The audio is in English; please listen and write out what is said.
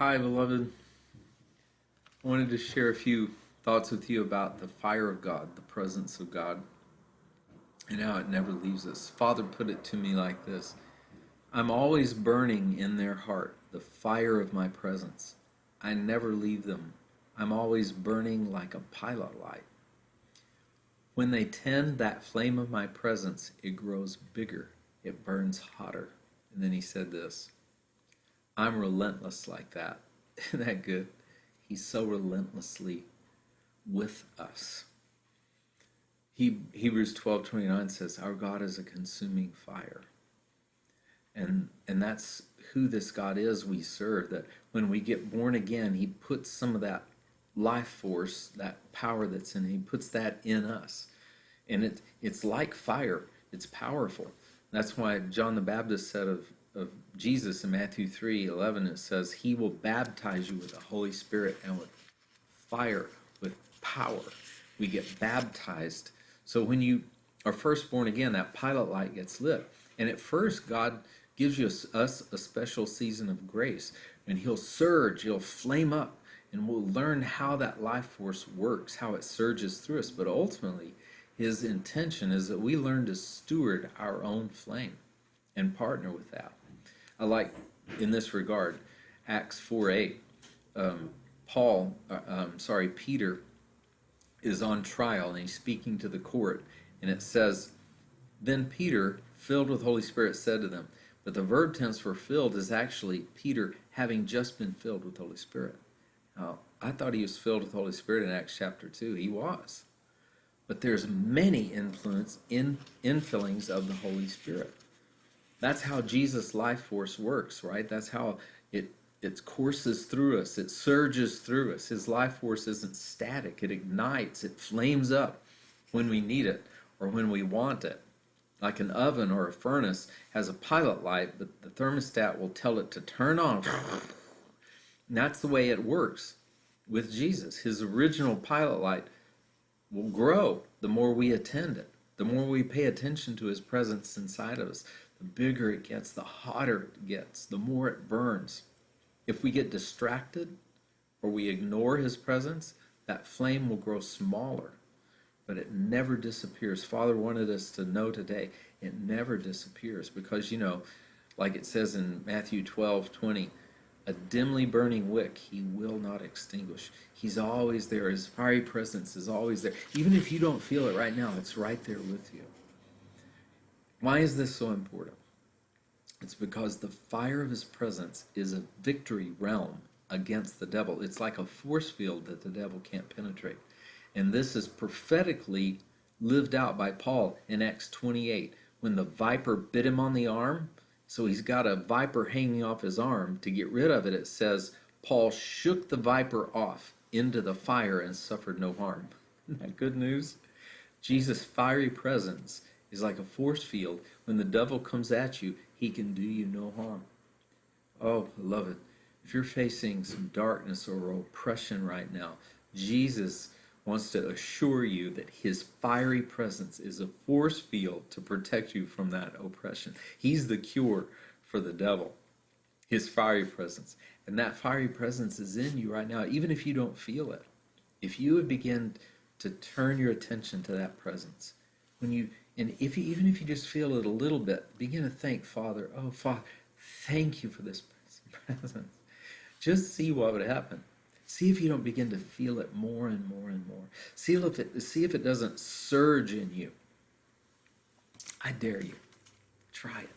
Hi, beloved. I wanted to share a few thoughts with you about the fire of God, the presence of God, and how it never leaves us. Father put it to me like this: I'm always burning in their heart the fire of my presence. I never leave them. I'm always burning like a pilot light. When they tend that flame of my presence, it grows bigger, it burns hotter. And then he said this: I'm relentless like that. Isn't that good? He's so relentlessly with us. Hebrews 12:29 says, our God is a consuming fire. And that's who this God is we serve, that when we get born again, he puts some of that life force, that power that's in him, he puts that in us. And it's like fire. It's powerful. That's why John the Baptist said of Jesus in Matthew 3:11, it says, he will baptize you with the Holy Spirit and with fire, with power. We get baptized. So when you are first born again, that pilot light gets lit. And at first, God gives us a special season of grace. And he'll surge, he'll flame up, and we'll learn how that life force works, how it surges through us. But ultimately, his intention is that we learn to steward our own flame and partner with that. I like, in this regard, Acts 4:8. Peter is on trial and he's speaking to the court, and it says, then Peter, filled with Holy Spirit, said to them, but the verb tense for filled is actually Peter having just been filled with Holy Spirit. Now, I thought he was filled with Holy Spirit in Acts chapter 2. He was. But there's many infillings of the Holy Spirit. That's how Jesus' life force works, right? That's how it courses through us. It surges through us. His life force isn't static. It ignites. It flames up when we need it or when we want it. Like an oven or a furnace has a pilot light, but the thermostat will tell it to turn on. And that's the way it works with Jesus. His original pilot light will grow the more we attend it, the more we pay attention to his presence inside of us. The bigger it gets, the hotter it gets, the more it burns. If we get distracted or we ignore his presence, that flame will grow smaller, but it never disappears. Father wanted us to know today, it never disappears because, like it says in Matthew 12:20, a dimly burning wick he will not extinguish. He's always there. His fiery presence is always there. Even if you don't feel it right now, it's right there with you. Why is this so important? It's because the fire of his presence is a victory realm against the devil. It's like a force field that the devil can't penetrate. And this is prophetically lived out by Paul in Acts 28, when the viper bit him on the arm. So he's got a viper hanging off his arm. To get rid of it, it says, Paul shook the viper off into the fire and suffered no harm. Isn't that good news? Jesus' fiery presence is like a force field. When the devil comes at you, he can do you no harm. Oh, beloved, if you're facing some darkness or oppression right now, Jesus wants to assure you that his fiery presence is a force field to protect you from that oppression. He's the cure for the devil, his fiery presence. And that fiery presence is in you right now, even if you don't feel it. If you would begin to turn your attention to that presence, even if you just feel it a little bit, begin to thank Father. Oh, Father, thank you for this presence. Just see what would happen. See if you don't begin to feel it more and more and more. See if it doesn't surge in you. I dare you. Try it.